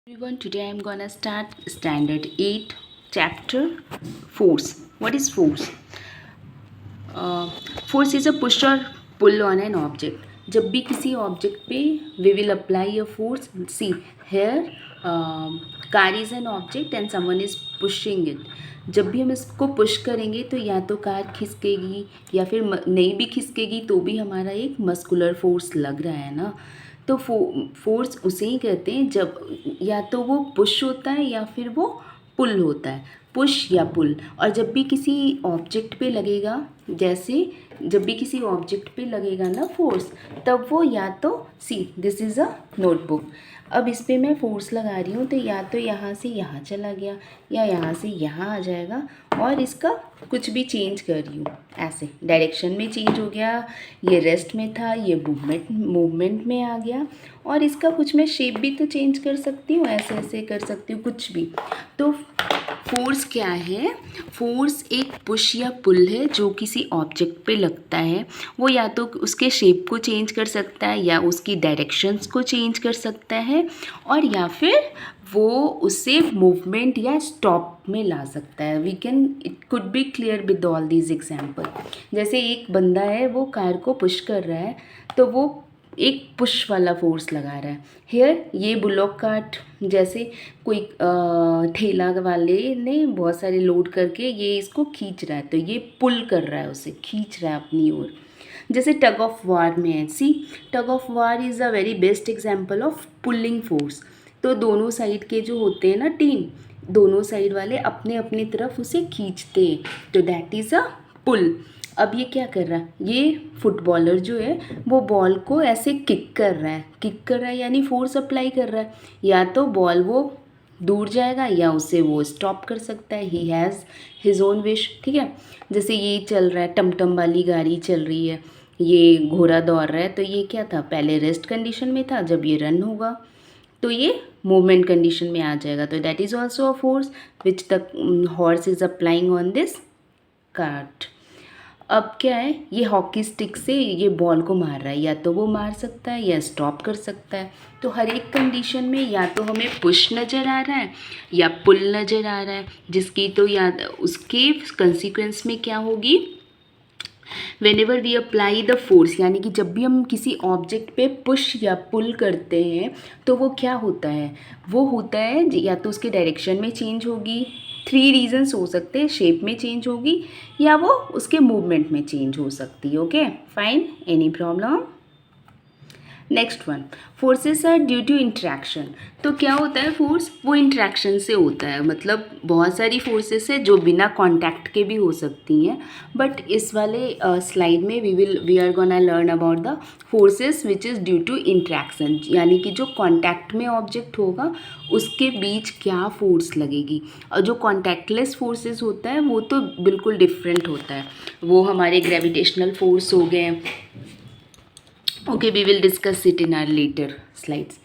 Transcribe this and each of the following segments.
Everyone, today I'm gonna start standard 8 chapter force. What is force? Force is a push or pull on an object. जब भी किसी object पे we will apply a force. See here, car is an object and someone is pushing it. जब भी हम इसको push करेंगे तो या तो कार खिसकेगी या फिर नहीं भी खिसकेगी तो भी हमारा एक मस्कुलर फोर्स लग रहा है ना. तो फोर्स उसे ही कहते हैं जब या तो वो पुश होता है या फिर वो पुल होता है, पुश या पुल. और जब भी किसी ऑब्जेक्ट पे लगेगा, जैसे जब भी किसी ऑब्जेक्ट पे लगेगा ना फोर्स, तब वो या तो see this is a notebook. अब इस पर मैं फोर्स लगा रही हूँ तो या तो यहाँ से यहाँ चला गया या यहाँ से यहाँ आ जाएगा. और इसका कुछ भी चेंज कर रही हूँ, ऐसे डायरेक्शन में चेंज हो गया, ये रेस्ट में था, ये मूवमेंट में आ गया. और इसका कुछ मैं शेप भी तो चेंज कर सकती हूँ, ऐसे ऐसे कर सकती हूँ, कुछ भी. तो फोर्स क्या है? फोर्स एक पुश या पुल है जो किसी ऑब्जेक्ट पे लगता है. वो या तो उसके शेप को चेंज कर सकता है या उसकी डायरेक्शंस को चेंज कर सकता है, और या फिर वो उसे मूवमेंट या स्टॉप में ला सकता है. We can it could be clear with all these example. जैसे एक बंदा है, वो कार को पुश कर रहा है तो वो एक पुश वाला फोर्स लगा रहा है. हेयर ये बुलॉक कार्ट, जैसे कोई ठेला वाले ने बहुत सारे लोड करके ये इसको खींच रहा है तो ये पुल कर रहा है, उसे खींच रहा है अपनी ओर. जैसे टग ऑफ वार में है, see tug of war is a very best example of pulling force. तो दोनों साइड के जो होते हैं ना टीम, दोनों साइड वाले अपने अपने तरफ उसे खींचते हैं, तो दैट इज़ अ पुल. अब ये क्या कर रहा है? ये फुटबॉलर जो है वो बॉल को ऐसे किक कर रहा है यानी फोर्स अप्लाई कर रहा है. या तो बॉल वो दूर जाएगा या उसे वो स्टॉप कर सकता है. He has his own wish. ठीक है, जैसे ये चल रहा है, टमटम वाली गाड़ी चल रही है, ये घोड़ा दौड़ रहा है, तो ये क्या था? पहले रेस्ट कंडीशन में था, जब ये रन होगा तो ये मूवमेंट कंडीशन में आ जाएगा. तो that is also a force which the horse is applying on this cart. अब क्या है? ये हॉकी स्टिक से ये बॉल को मार रहा है, या तो वो मार सकता है या स्टॉप कर सकता है. तो हर एक कंडीशन में या तो हमें पुश नज़र आ रहा है या पुल नज़र आ रहा है, जिसकी तो याद उसके कंसिक्वेंस में क्या होगी? Whenever we apply the force, यानी कि जब भी हम किसी ऑब्जेक्ट पे पुश या पुल करते हैं तो वो क्या होता है? वो होता है या तो उसके डायरेक्शन में चेंज होगी, 3 रीजन्स हो सकते हैं, शेप में चेंज होगी या वो उसके मूवमेंट में चेंज हो सकती है. Okay fine, any problem? Next one, forces are due to interaction. तो क्या होता है फोर्स? वो इंट्रैक्शन से होता है. मतलब बहुत सारी फोर्सेस है जो बिना कांटेक्ट के भी हो सकती हैं, बट इस वाले स्लाइड में we are gonna learn about the forces which is due to interaction, यानी कि जो कांटेक्ट में ऑब्जेक्ट होगा उसके बीच क्या फोर्स लगेगी. और जो कांटेक्टलेस फोर्सेस होता है वो तो बिल्कुल डिफरेंट होता है. वो हमारे ग्रेविटेशनल फोर्स हो गए. Okay, we will discuss it in our later slides.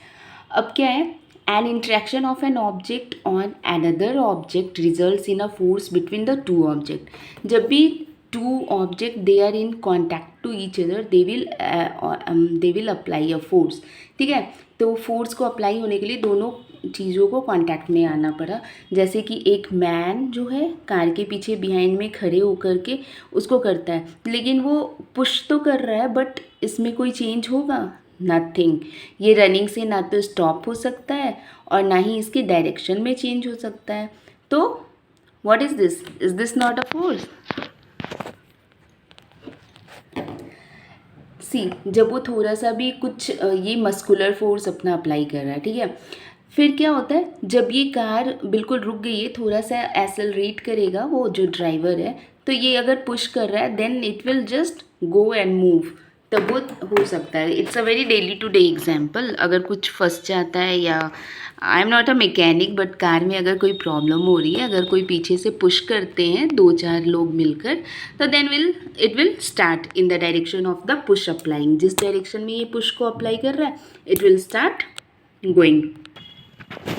अब क्या है? An interaction of an object on another object results in a force between the two object. जब भी two object they are in contact to each other, they will apply a force. ठीक है, तो force को apply होने के लिए दोनों चीज़ों को कांटेक्ट में आना पड़ा. जैसे कि एक मैन जो है कार के पीछे बिहाइंड में खड़े होकर के उसको करता है, लेकिन वो पुश तो कर रहा है बट इसमें कोई चेंज होगा? नथिंग. ये रनिंग से ना तो स्टॉप हो सकता है और ना ही इसके डायरेक्शन में चेंज हो सकता है. तो what is this? Is this not a force? See जब वो थोड़ा सा भी कुछ ये मस्कुलर फोर्स अपना अप्लाई कर रहा है, ठीक है, फिर क्या होता है? जब ये कार बिल्कुल रुक गई है, थोड़ा सा एक्सेलरेट करेगा वो जो ड्राइवर है, तो ये अगर पुश कर रहा है then it will just go and move. तब वो हो सकता है. It's a very daily to day example. अगर कुछ फंस जाता है, या I am not a mechanic but car में अगर कोई प्रॉब्लम हो रही है, अगर कोई पीछे से पुश करते हैं 2-4 लोग मिलकर, तो then it will start in the direction of the push applying. जिस डायरेक्शन में ये पुश को अप्लाई कर रहा है it will start going.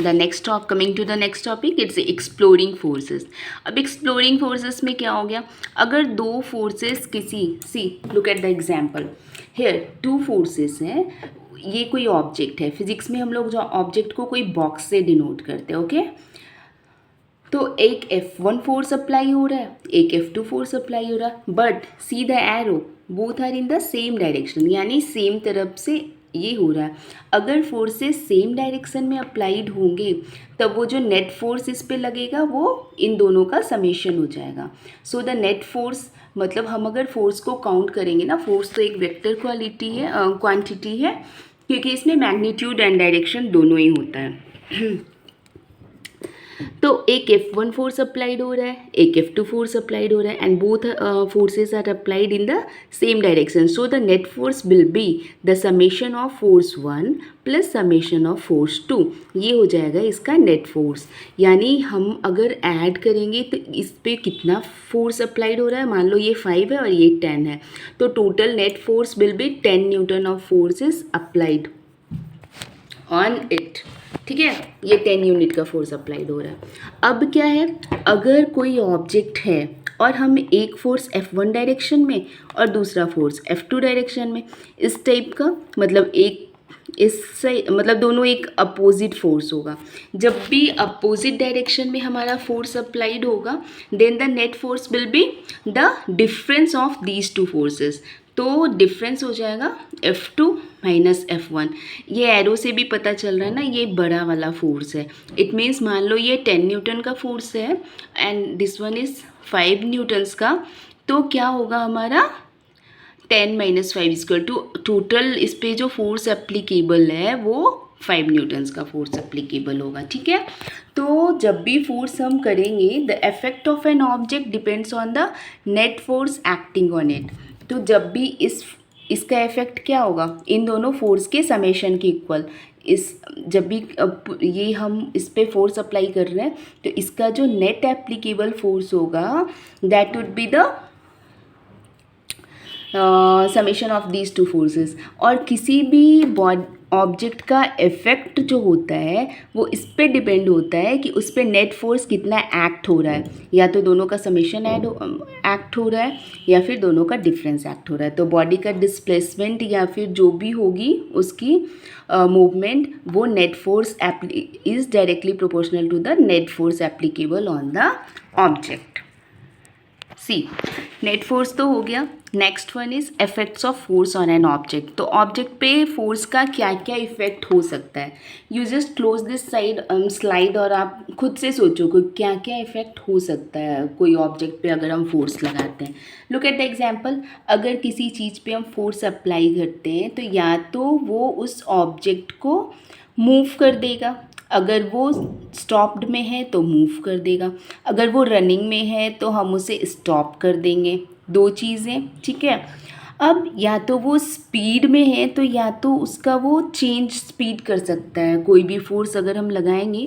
The next coming to the next topic, it's exploring forces. अब एक्सप्लोरिंग फोर्सेस में क्या हो गया? अगर दो फोर्सेस किसी, see look at the example, here 2 forces हैं. ये कोई ऑब्जेक्ट है, फिजिक्स में हम लोग जो ऑब्जेक्ट को कोई बॉक्स से डिनोट करते हैं, ओके। तो एक F1 फोर्स अप्लाई हो रहा है, एक F2 फोर्स अप्लाई हो रहा है, but see the arrow both are in the same direction, यानी सेम तरफ से ये हो रहा है। अगर फोर्सेस सेम डायरेक्शन में अप्लाइड होंगे तब वो जो नेट फोर्स इस पे लगेगा वो इन दोनों का समेशन हो जाएगा। सो द नेट फोर्स, मतलब हम अगर फोर्स को काउंट करेंगे ना, फोर्स तो एक वेक्टर क्वांटिटी है क्योंकि इसमें मैग्नीट्यूड एंड डायरेक्शन दोनों ही होता है। तो एक F1 फोर्स अप्लाइड हो रहा है, एक F2 फोर्स अप्लाइड हो रहा है, and both forces are applied in the same direction. So the net force will be the summation of force 1 plus summation of force 2। ये हो जाएगा इसका नेट फोर्स। यानी हम अगर ऐड करेंगे तो इस पर कितना फोर्स अप्लाइड हो रहा है, मान लो ये 5 है और ये 10 है, तो total net force will B 10 Newton of force is applied on it. ठीक है, ये 10 यूनिट का फोर्स अप्लाइड हो रहा है। अब क्या है, अगर कोई ऑब्जेक्ट है और हम एक फोर्स F1 डायरेक्शन में और दूसरा फोर्स F2 डायरेक्शन में, इस टाइप का, मतलब एक इससे मतलब दोनों एक अपोजिट फोर्स होगा। जब भी अपोजिट डायरेक्शन में हमारा फोर्स अप्लाइड होगा then the net force will be the difference of these two forces. तो डिफरेंस हो जाएगा F2 माइनस F1। ये एरो से भी पता चल रहा है ना, ये बड़ा वाला फोर्स है। इट मीन्स मान लो ये 10 न्यूटन का फोर्स है and this one is 5 Newton's का, तो क्या होगा हमारा 10 माइनस 5 इक्वल टू टोटल इस पे जो फोर्स एप्लीकेबल है वो 5 न्यूटन्स का फोर्स एप्लीकेबल होगा। ठीक है, तो जब भी फोर्स हम करेंगे the effect of an object depends on the net force acting on it. तो जब भी इसका इफेक्ट क्या होगा, इन दोनों फोर्स के समेशन के इक्वल। जब भी ये हम इस पे फोर्स अप्लाई कर रहे हैं तो इसका जो नेट एप्लीकेबल फोर्स होगा that would be the summation of these two forces. और किसी भी ऑब्जेक्ट का इफेक्ट जो होता है वो इस पे डिपेंड होता है कि उस पर नेट फोर्स कितना एक्ट हो रहा है, या तो दोनों का समेशन एक्ट हो रहा है या फिर दोनों का डिफरेंस एक्ट हो रहा है। तो बॉडी का डिस्प्लेसमेंट या फिर जो भी होगी उसकी मूवमेंट वो net force is directly proportional to the net force applicable on the object. See, net force तो हो गया। Next one is effects of force on an object. तो ऑब्जेक्ट पे फोर्स का क्या क्या इफेक्ट हो सकता है, you just close this slide और आप खुद से सोचो कि क्या क्या इफेक्ट हो सकता है कोई ऑब्जेक्ट पे अगर हम फोर्स लगाते हैं। लुक एट द एग्जाम्पल, अगर किसी चीज़ पे हम फोर्स अप्लाई करते हैं तो या तो वो उस ऑब्जेक्ट को मूव कर देगा, अगर वो स्टॉप्ड में है तो मूव कर देगा, अगर वो रनिंग में है तो हम उसे स्टॉप कर देंगे। दो चीज़ें, ठीक है। अब या तो वो स्पीड में है तो या तो उसका वो चेंज स्पीड कर सकता है। कोई भी फोर्स अगर हम लगाएंगे,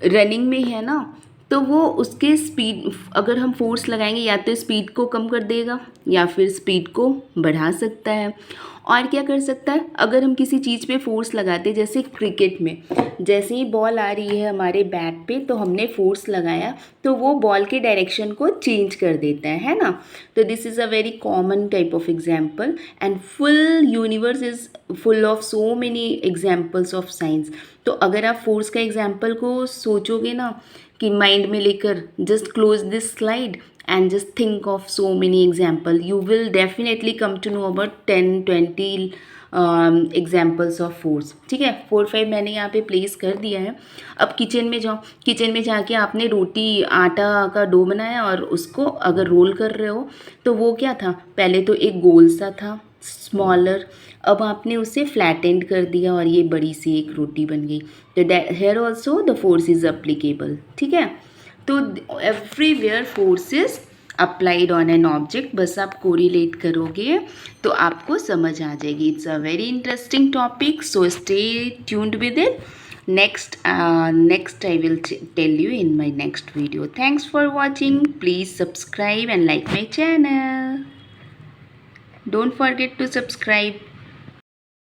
रनिंग में है ना, तो वो उसके स्पीड, अगर हम फोर्स लगाएंगे या तो स्पीड को कम कर देगा या फिर स्पीड को बढ़ा सकता है। और क्या कर सकता है, अगर हम किसी चीज़ पे फोर्स लगाते हैं, जैसे क्रिकेट में जैसे ही बॉल आ रही है हमारे बैट पे तो हमने फोर्स लगाया तो वो बॉल के डायरेक्शन को चेंज कर देता है ना। तो this is a very common type of example and full universe is full of so many examples of science. तो अगर आप फोर्स का एग्जाम्पल को सोचोगे ना कि माइंड में लेकर, just close this slide and just think of so many example, you will definitely come to know about 10-20 examples of force. ठीक है, 4-5 मैंने यहाँ पे प्लेस कर दिया है। अब किचन में जाओ, किचन में जाके आपने रोटी आटा का डो बनाया और उसको अगर रोल कर रहे हो तो वो क्या था, पहले तो एक गोल सा था स्मॉलर, अब आपने उसे फ्लैटेंड कर दिया और ये बड़ी सी एक रोटी बन गई। तो here also the force is applicable. ठीक है, तो everywhere force is applied on an object. बस आप कोरिलेट करोगे तो आपको समझ आ जाएगी। It's a very interesting topic, so stay tuned with it. next I will tell you in my next video. Thanks for watching. Please subscribe and like my channel. Don't forget to subscribe.